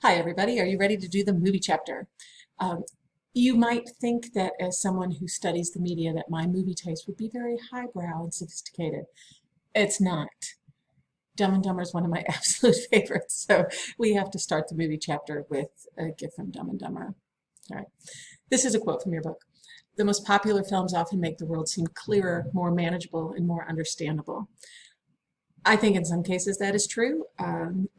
Hi, everybody. Are you ready to do the movie chapter? Um, you might think that as someone who studies the media that my movie taste would be very highbrow and sophisticated. It's not. Dumb and Dumber is one of my absolute favorites, so we have to start the movie chapter with a gift from Dumb and Dumber. All right. This is a quote from your book. The most popular films often make the world seem clearer, more manageable, and more understandable. I think in some cases that is true.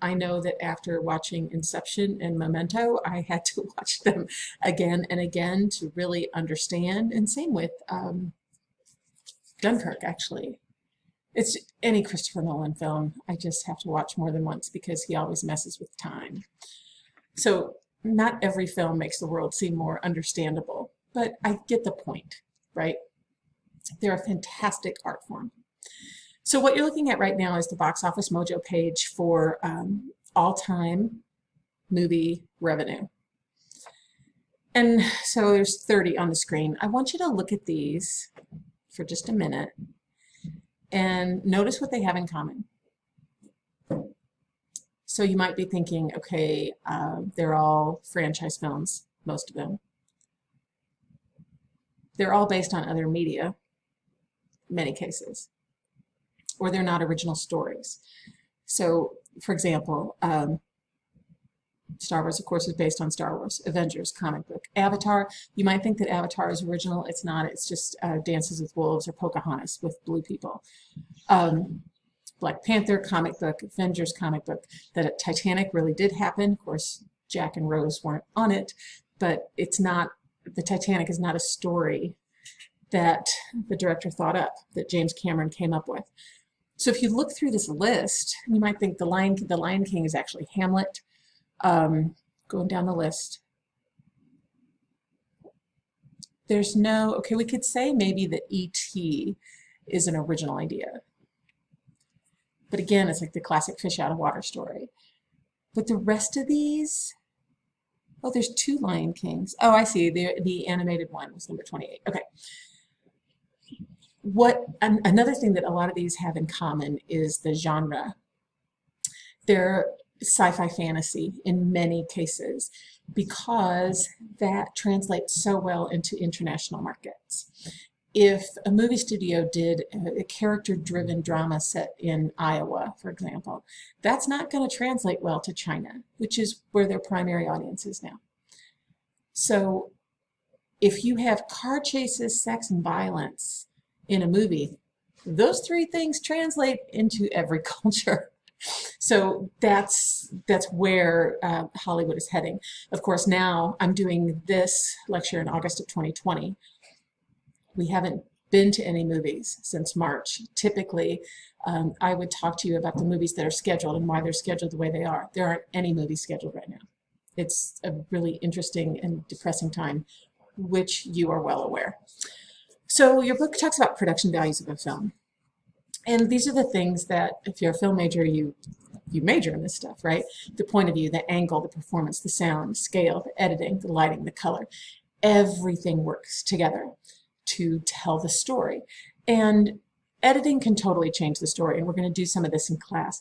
I know that after watching Inception and Memento, I had to watch them again and again to really understand. And same with Dunkirk, actually. It's any Christopher Nolan film. I just have to watch more than once because he always messes with time. So not every film makes the world seem more understandable, but I get the point, right? They're a fantastic art form. So what you're looking at right now is the Box Office Mojo page for all-time movie revenue. And so there's 30 on the screen. I want you to look at these for just a minute and notice what they have in common. So you might be thinking, okay, they're all franchise films, most of them. They're all based on other media, many cases, or they're not original stories. So, for example, Star Wars, of course, is based on Star Wars. Avengers, comic book. Avatar, you might think that Avatar is original. It's not. It's just Dances with Wolves or Pocahontas with blue people. Black Panther, comic book. Avengers, comic book. That Titanic really did happen. Of course, Jack and Rose weren't on it, but it's not. The Titanic is not a story that the director thought up, that James Cameron came up with. So if you look through this list, you might think the Lion King is actually Hamlet. Going down the list. There's no, okay, we could say maybe that E.T. is an original idea. But again, it's like the classic fish out of water story. But the rest of these, oh, there's two Lion Kings. Oh, I see, the animated one was number 28. Okay. Another thing that a lot of these have in common is the genre. They're sci-fi fantasy in many cases because that translates so well into international markets. If a movie studio did a character-driven drama set in Iowa, for example, that's not going to translate well to China, which is where their primary audience is now. So if you have car chases, sex, and violence in a movie, those three things translate into every culture. So that's where Hollywood is heading. Of course, now I'm doing this lecture in August of 2020. We haven't been to any movies since March. Typically, I would talk to you about the movies that are scheduled and why they're scheduled the way they are. There aren't any movies scheduled right now. It's a really interesting and depressing time, which you are well aware. So your book talks about production values of a film. And these are the things that, if you're a film major, you major in this stuff, right? The point of view, the angle, the performance, the sound, the scale, the editing, the lighting, the color. Everything works together to tell the story. And editing can totally change the story, and we're going to do some of this in class.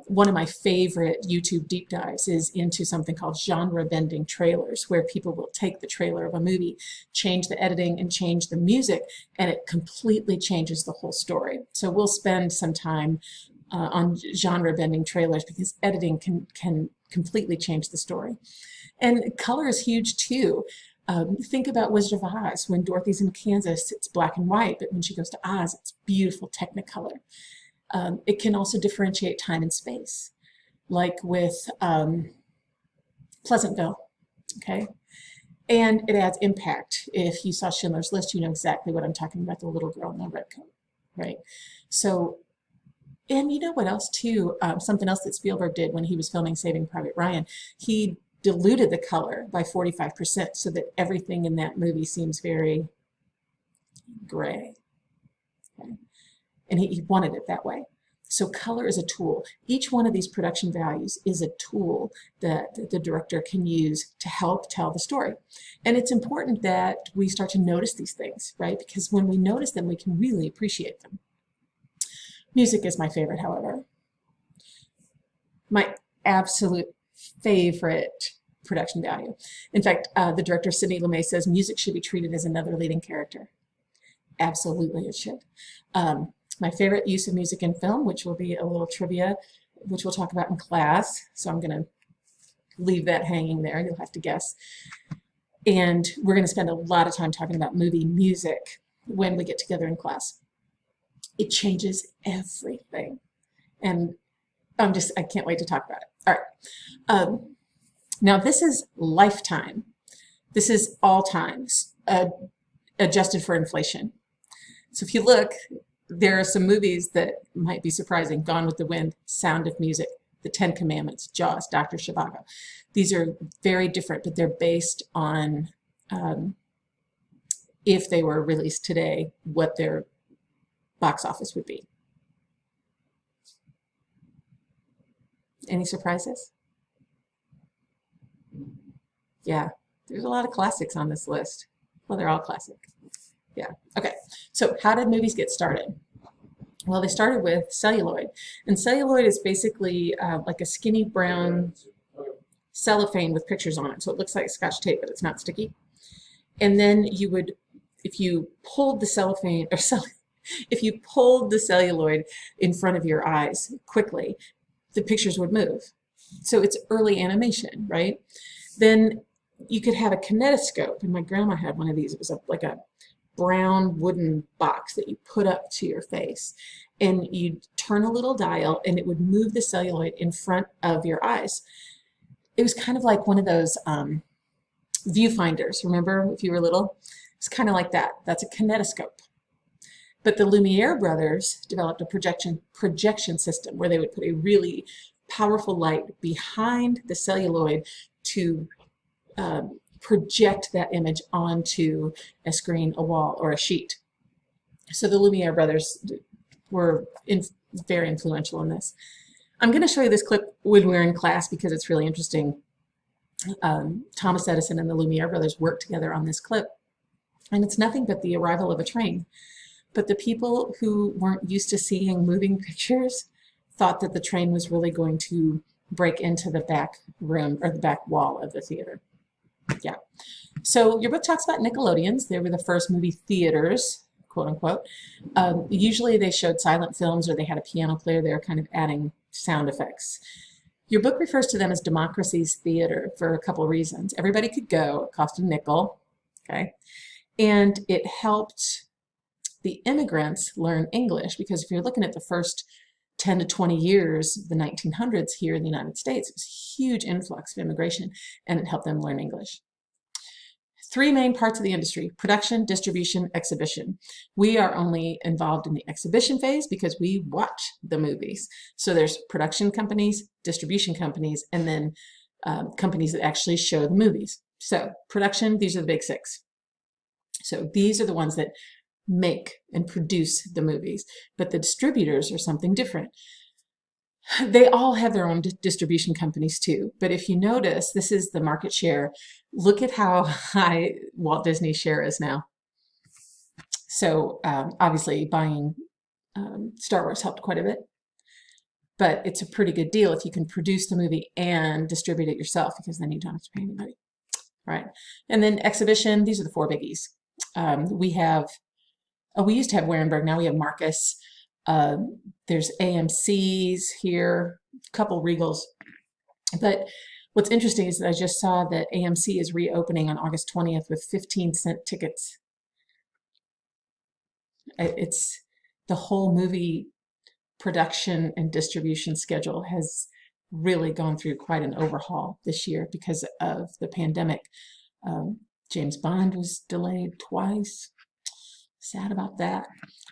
One of my favorite YouTube deep dives is into something called genre-bending trailers, where people will take the trailer of a movie, change the editing, and change the music, and it completely changes the whole story. So we'll spend some time on genre-bending trailers because editing can completely change the story. And color is huge too. Think about Wizard of Oz. When Dorothy's in Kansas, it's black and white, but when she goes to Oz, it's beautiful Technicolor. It can also differentiate time and space, like with Pleasantville, okay? And it adds impact. If you saw Schindler's List, you know exactly what I'm talking about, the little girl in the red coat, right? So, and you know what else too? Something else that Spielberg did when he was filming Saving Private Ryan, he diluted the color by 45% so that everything in that movie seems very gray. Okay? And he wanted it that way. So color is a tool. Each one of these production values is a tool that the director can use to help tell the story. And it's important that we start to notice these things, right? Because when we notice them, we can really appreciate them. Music is my favorite, however. My absolute favorite production value. In fact, the director Sidney Lumet says music should be treated as another leading character. Absolutely it should. My favorite use of music in film, which will be a little trivia, which we'll talk about in class. So I'm going to leave that hanging there. You'll have to guess. And we're going to spend a lot of time talking about movie music when we get together in class. It changes everything. And I can't wait to talk about it. All right. Now this is lifetime. This is all times adjusted for inflation. So if you look, there are some movies that might be surprising. Gone with the Wind, Sound of Music, The Ten Commandments, Jaws, Dr. Zhivago. These are very different, but they're based on, if they were released today, what their box office would be. Any surprises? Yeah, there's a lot of classics on this list. Well, they're all classic. Yeah, okay. So how did movies get started? Well, they started with celluloid. And celluloid is basically like a skinny brown cellophane with pictures on it. So it looks like Scotch tape, but it's not sticky. And then you would, if you pulled the cellophane, or if you pulled the celluloid in front of your eyes quickly, the pictures would move. So it's early animation, right? Then you could have a kinetoscope, and my grandma had one of these. It was like a brown wooden box that you put up to your face, and you'd turn a little dial and it would move the celluloid in front of your eyes. It was kind of like one of those viewfinders, remember if you were little? It's kind of like that. That's a kinetoscope. But the Lumiere brothers developed a projection system where they would put a really powerful light behind the celluloid to project that image onto a screen, a wall, or a sheet. So the Lumiere brothers were very influential in this. I'm going to show you this clip when we're in class because it's really interesting. Thomas Edison and the Lumiere brothers worked together on this clip, and it's nothing but the arrival of a train. But the people who weren't used to seeing moving pictures thought that the train was really going to break into the back room or the back wall of the theater. Yeah. So your book talks about Nickelodeons. They were the first movie theaters, quote unquote. Usually they showed silent films or they had a piano player there kind of adding sound effects. Your book refers to them as democracy's theater for a couple of reasons. Everybody could go, it cost a nickel, okay? And it helped the immigrants learn English, because if you're looking at the first 10 to 20 years, the 1900s here in the United States, it was a huge influx of immigration, and it helped them learn English. Three main parts of the industry: production, distribution, exhibition. We are only involved in the exhibition phase because we watch the movies. So there's production companies, distribution companies, and then companies that actually show the movies. So production, these are the big six. So these are the ones that make and produce the movies, but the distributors are something different. They all have their own distribution companies too, but if you notice, this is the market share. Look at how high Walt Disney's share is now. So obviously buying Star Wars helped quite a bit, but it's a pretty good deal if you can produce the movie and distribute it yourself, because then you don't have to pay anybody. All right, and then exhibition, these are the four biggies. We used to have Warenberg, now we have Marcus. There's AMC's here, a couple Regals. But what's interesting is that I just saw that AMC is reopening on August 20th with 15-cent tickets. It's the whole movie production and distribution schedule has really gone through quite an overhaul this year because of the pandemic. James Bond was delayed twice. Sad about that.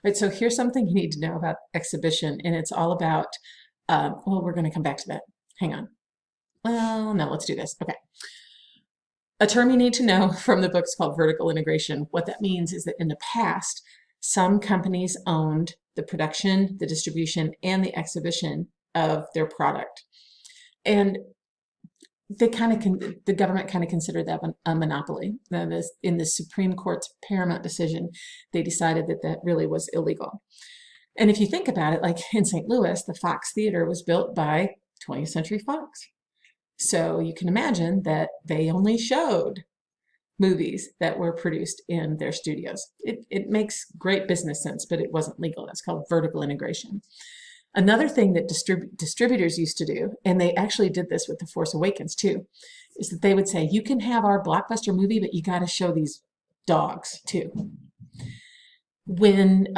Right, so here's something you need to know about exhibition, and it's all about, well, we're going to come back to that. Hang on. Well, no, let's do this. Okay. A term you need to know from the book is called vertical integration. What that means is that in the past, some companies owned the production, the distribution, and the exhibition of their product. And the government kind of considered that a monopoly. In the Supreme Court's Paramount decision, they decided that that really was illegal. And if you think about it, like in St. Louis, the Fox Theater was built by 20th Century Fox. So you can imagine that they only showed movies that were produced in their studios. It makes great business sense, but it wasn't legal. That's called vertical integration. Another thing that distributors used to do, and they actually did this with The Force Awakens too, is that they would say, you can have our blockbuster movie, but you got to show these dogs too. When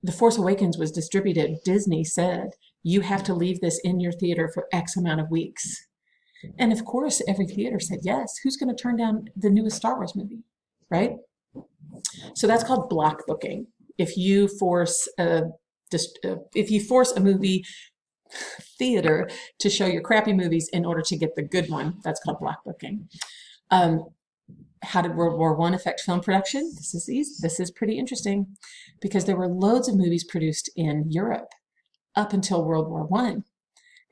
The Force Awakens was distributed, Disney said, you have to leave this in your theater for X amount of weeks. And of course, every theater said yes. Who's going to turn down the newest Star Wars movie, right? So that's called block booking. If you force a movie theater to show your crappy movies in order to get the good one, that's called block booking. How did World War I affect film production? This is pretty interesting, because there were loads of movies produced in Europe up until World War I.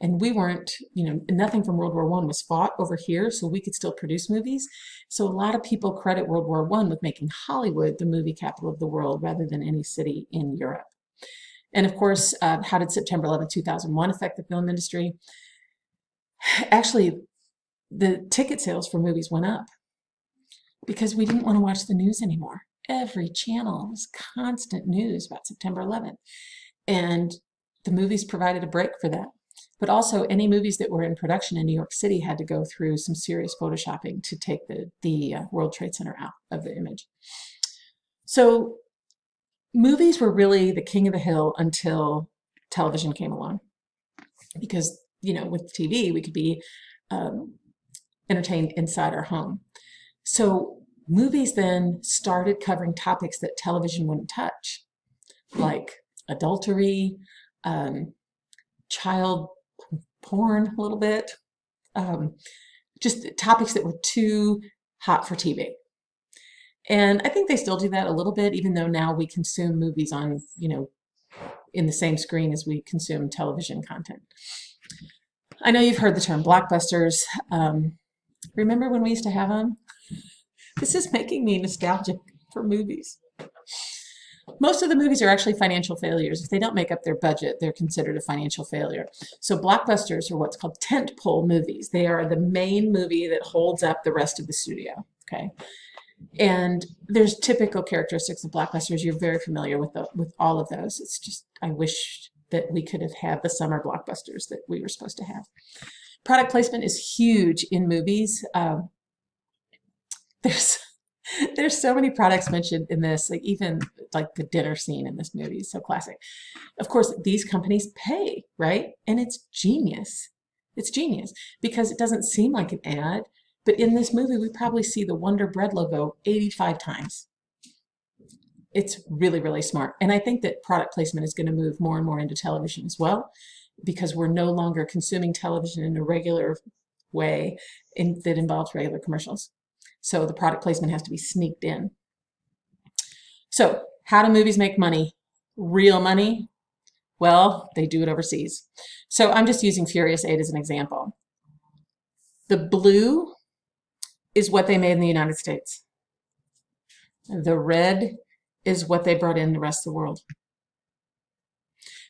And we weren't, nothing from World War I was fought over here, so we could still produce movies. So a lot of people credit World War I with making Hollywood the movie capital of the world rather than any city in Europe. And of course, how did September 11, 2001 affect the film industry? Actually, the ticket sales for movies went up because we didn't want to watch the news anymore. Every channel was constant news about September 11th. And the movies provided a break for that. But also, any movies that were in production in New York City had to go through some serious photoshopping to take the World Trade Center out of the image. So movies were really the king of the hill until television came along. Because, with TV, we could be entertained inside our home. So movies then started covering topics that television wouldn't touch, like adultery, child porn a little bit, just topics that were too hot for TV. And I think they still do that a little bit, even though now we consume movies on, in the same screen as we consume television content. I know you've heard the term blockbusters. Remember when we used to have them? This is making me nostalgic for movies. Most of the movies are actually financial failures. If they don't make up their budget, they're considered a financial failure. So blockbusters are what's called tentpole movies. They are the main movie that holds up the rest of the studio, okay? And there's typical characteristics of blockbusters. You're very familiar with all of those. It's just, I wish that we could have had the summer blockbusters that we were supposed to have. Product placement is huge in movies. There's so many products mentioned in this, even like the dinner scene in this movie is so classic. Of course, these companies pay, right? And it's genius. It's genius because it doesn't seem like an ad, but in this movie, we probably see the Wonder Bread logo 85 times. It's really, really smart. And I think that product placement is going to move more and more into television as well, because we're no longer consuming television in a regular way that involves regular commercials. So the product placement has to be sneaked in. So how do movies make money? Real money? Well, they do it overseas. So I'm just using Furious 8 as an example. The blue is what they made in the United States. The red is what they brought in the rest of the world.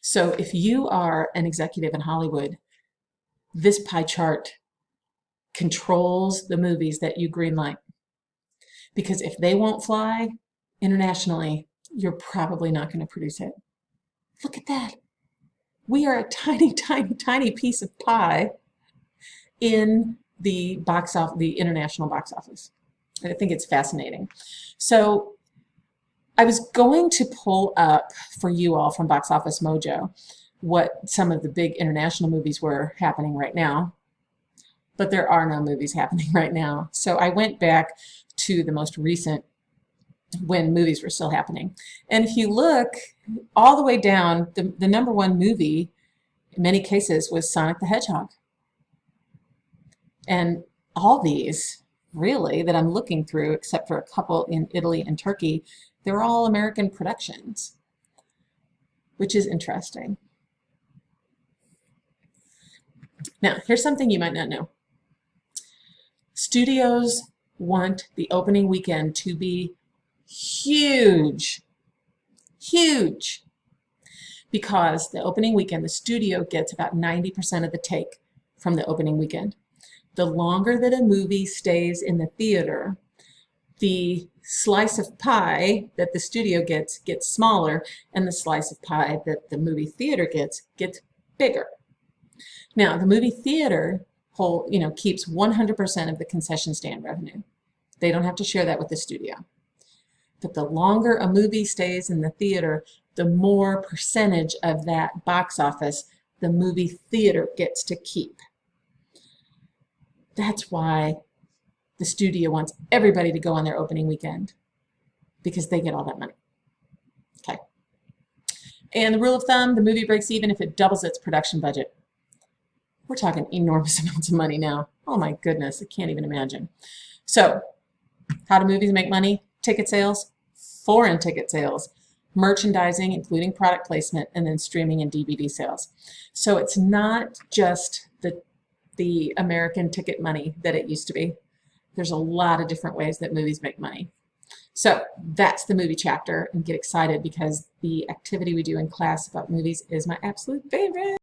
So if you are an executive in Hollywood, this pie chart controls the movies that you greenlight. Because if they won't fly internationally, you're probably not going to produce it. Look at that. We are a tiny, tiny, tiny piece of pie in the box office, the international box office. And I think it's fascinating. So I was going to pull up for you all from Box Office Mojo what some of the big international movies were happening right now. But there are no movies happening right now. So I went back to the most recent when movies were still happening. And if you look all the way down, the number one movie in many cases was Sonic the Hedgehog. And all these, really, that I'm looking through, except for a couple in Italy and Turkey, they're all American productions, which is interesting. Now, here's something you might not know. Studios want the opening weekend to be huge, huge, because the opening weekend, the studio gets about 90% of the take from the opening weekend. The longer that a movie stays in the theater, the slice of pie that the studio gets smaller, and the slice of pie that the movie theater gets bigger. Now, the movie theater keeps 100% of the concession stand revenue. They don't have to share that with the studio. But the longer a movie stays in the theater, the more percentage of that box office the movie theater gets to keep. That's why the studio wants everybody to go on their opening weekend, because they get all that money. Okay. And the rule of thumb, the movie breaks even if it doubles its production budget. We're talking enormous amounts of money now. Oh my goodness, I can't even imagine. So, how do movies make money? Ticket sales, foreign ticket sales, merchandising, including product placement, and then streaming and DVD sales. So it's not just the American ticket money that it used to be. There's a lot of different ways that movies make money. So that's the movie chapter, and get excited because the activity we do in class about movies is my absolute favorite.